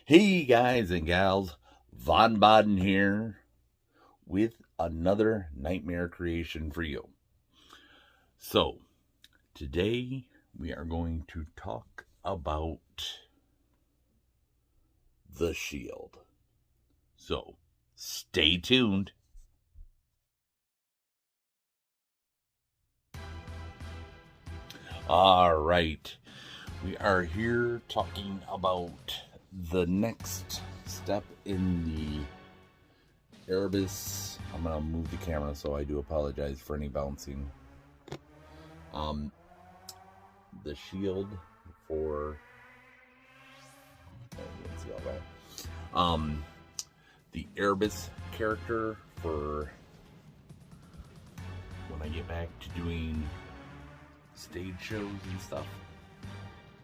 Hey guys and gals, Von Baden here with another nightmare creation for you. So, today we are going to talk about the shield. So, stay tuned. All right, we are here talking about the next step in the Erebus. I'm gonna move the camera, so I do apologize for any bouncing. The shield for let's see all that. The Erebus character for when I get back to doing stage shows and stuff.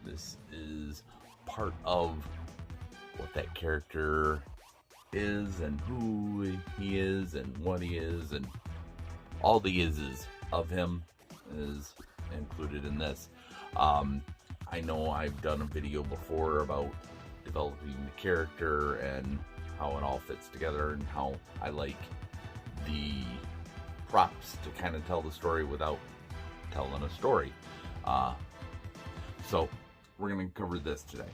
This is part of what that character is and who he is and what he is, and all the is of him is included in this. I know I've done a video before about developing the character and how it all fits together and how I like the props to kind of tell the story without telling a story. So we're going to cover this today.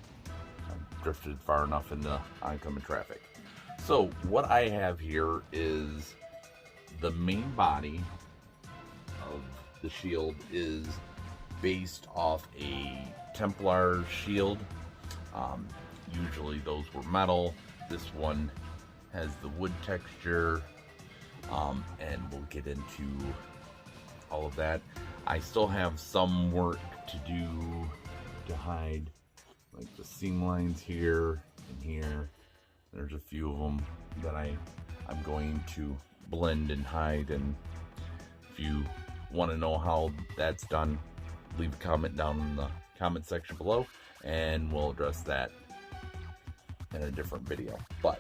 I've drifted far enough into oncoming traffic. So what I have here is the main body of the shield is based off a Templar shield. Usually those were metal. This one has the wood texture, and we'll get into all of that. I still have some work to do to hide like the seam lines here and here. There's a few of them that I'm going to blend and hide, and if you want to know how that's done, leave a comment down in the comment section below and we'll address that in a different video. But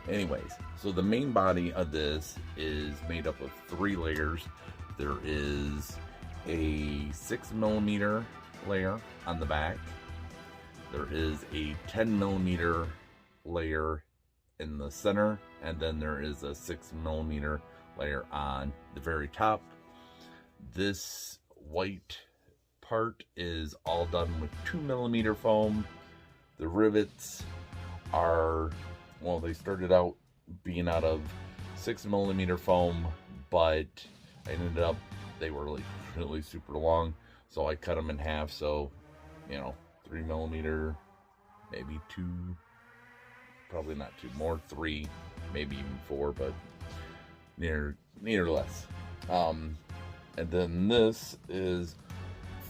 anyways, so the main body of this is made up of 3 layers. There is a 6mm layer on the back. There is a 10mm layer in the center, and then there is a 6mm layer on the very top. This white part is all done with 2mm foam. The rivets are, well, they started out being out of 6mm foam, but I ended up, they were like really super long, so I cut them in half. So, 3mm, maybe 2, probably not 2, more 3, maybe even 4, but near less. And then this is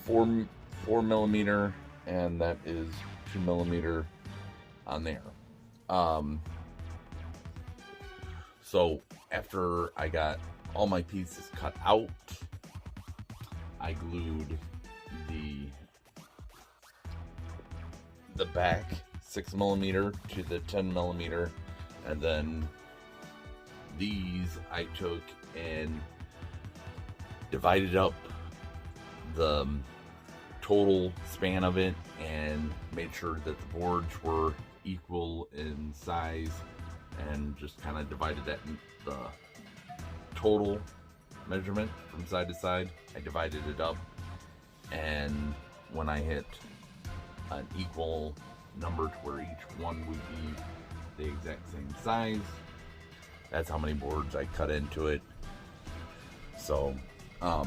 4mm, and that is 2mm on there. So after I got all my pieces cut out, I glued the back 6mm to the 10mm, and then these I took and divided up the total span of it and made sure that the boards were equal in size, and just kind of divided that in the total measurement from side to side. I divided it up, and when I hit an equal number to where each one would be the exact same size, that's how many boards I cut into it. So I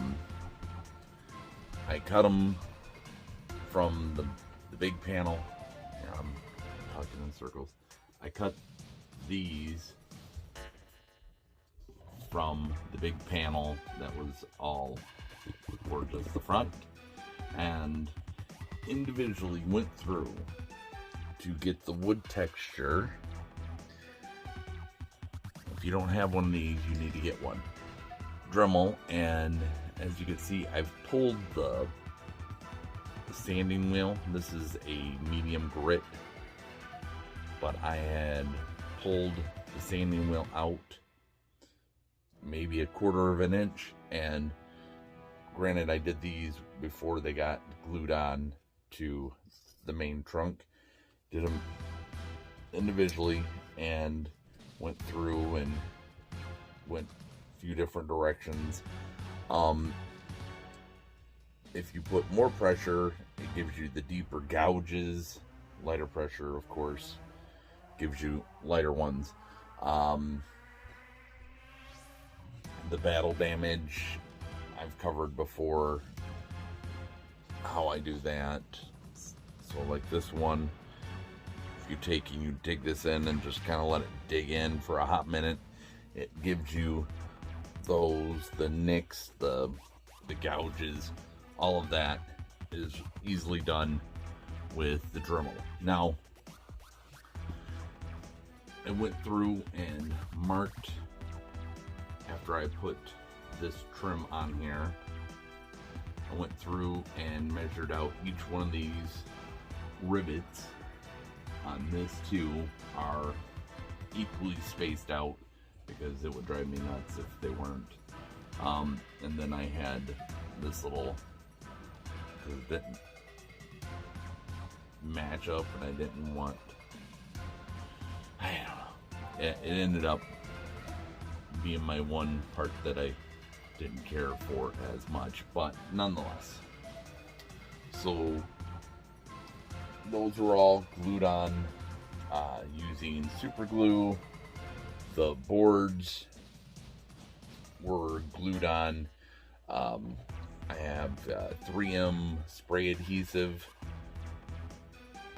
cut them from the big panel. Yeah, I'm talking in circles. I cut these from the big panel that was all for just the front, and individually went through to get the wood texture. If you don't have one of these, you need to get one. Dremel, and as you can see, I've pulled the sanding wheel. This is a medium grit, but I had pulled the sanding wheel out maybe 1/4 of an inch, and granted I did these before they got glued on to the main trunk. Did them individually and went through and went a few different directions. If you put more pressure, it gives you the deeper gouges. Lighter pressure, of course, gives you lighter ones. The battle damage I've covered before, how I do that. So like this one, if you take and you dig this in and just kind of let it dig in for a hot minute, it gives you the nicks, the gouges, all of that is easily done with the Dremel. Now, I went through and marked, after I put this trim on here, I went through and measured out each one of these rivets on this too are equally spaced out, because it would drive me nuts if they weren't. And then I had this little, because it didn't match up and I didn't want, I don't know, it ended up being my one part that I didn't care for as much, but nonetheless. So those were all glued on using super glue. The boards were glued on. I have 3M spray adhesive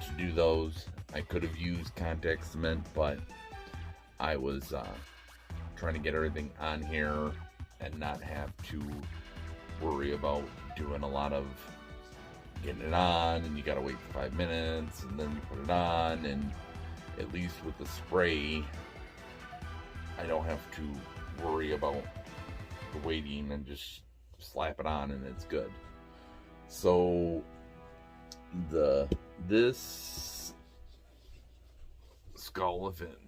to do those. I could have used contact cement, but I was trying to get everything on here and not have to worry about doing a lot of getting it on, and you gotta wait for 5 minutes and then you put it on. And at least with the spray, I don't have to worry about the waiting, and just slap it on and it's good. So this skull, if it,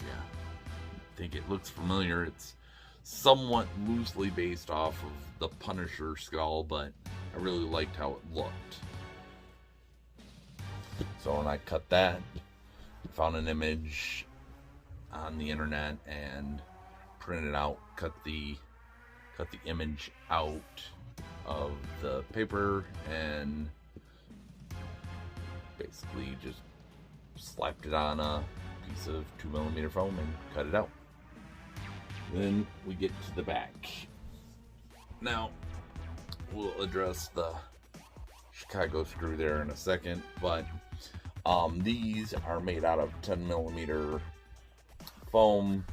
yeah, I think it looks familiar. It's somewhat loosely based off of the Punisher skull, but I really liked how it looked. So when I cut that, I found an image on the internet and printed out, cut the image out of the paper, and basically just slapped it on a piece of 2mm foam and cut it out. Then we get to the back. Now we'll address the Chicago screw there in a second, but these are made out of 10mm foam,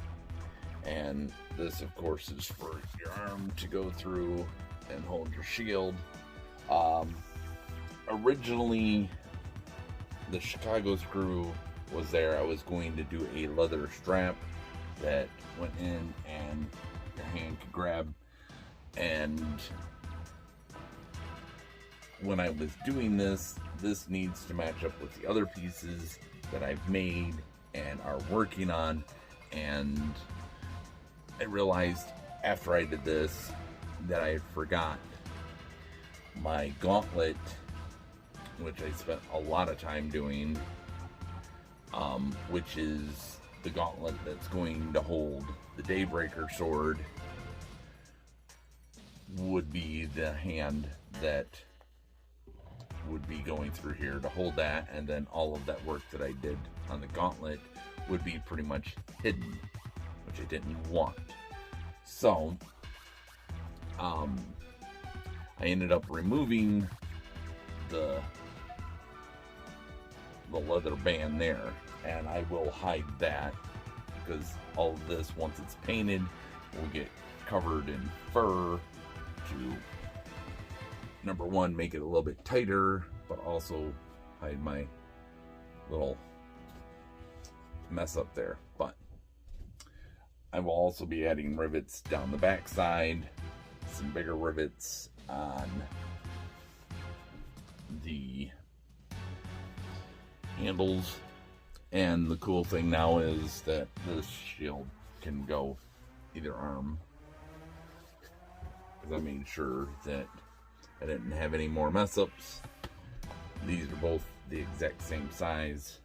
and this of course is for your arm to go through and hold your shield. Originally the Chicago screw was there. I was going to do a leather strap that went in and your hand could grab, and when I was doing this needs to match up with the other pieces that I've made and are working on. And I realized after I did this that I had forgot my gauntlet, which I spent a lot of time doing, which is the gauntlet that's going to hold the Daybreaker sword, would be the hand that would be going through here to hold that, and then all of that work that I did on the gauntlet would be pretty much hidden, which I didn't want. So I ended up removing the leather band there, and I will hide that, because all of this, once it's painted, will get covered in fur to, number one, make it a little bit tighter, but also hide my little mess up there. But I will also be adding rivets down the back side, some bigger rivets on the handles. And the cool thing now is that this shield can go either arm, because I made sure that I didn't have any more mess ups. These are both the exact same size.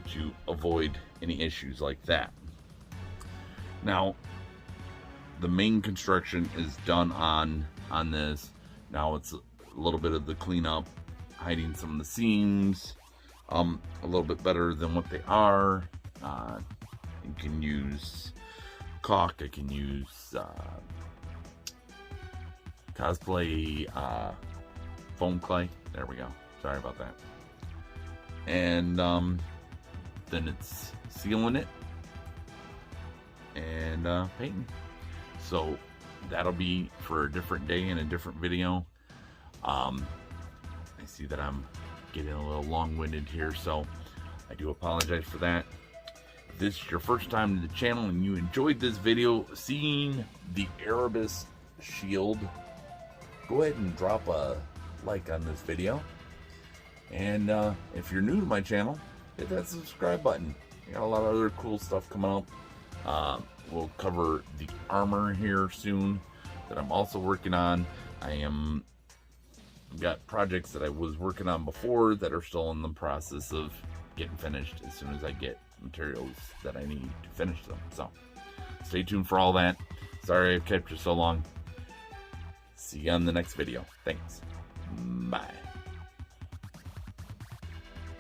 to avoid any issues like that. Now, the main construction is done on this. Now it's a little bit of the cleanup, hiding some of the seams a little bit better than what they are. You can use caulk. I can use cosplay foam clay. There we go. Sorry about that. And then it's sealing it and painting. So that'll be for a different day and a different video. I see that I'm getting a little long-winded here, so I do apologize for that. If this is your first time to the channel and you enjoyed this video, seeing the Erebus shield, go ahead and drop a like on this video. And if you're new to my channel, hit that subscribe button. We got a lot of other cool stuff coming up. We'll cover the armor here soon that I'm also working on. Got projects that I was working on before that are still in the process of getting finished as soon as I get materials that I need to finish them. So stay tuned for all that. Sorry I've kept you so long. See you on the next video. Thanks. Bye.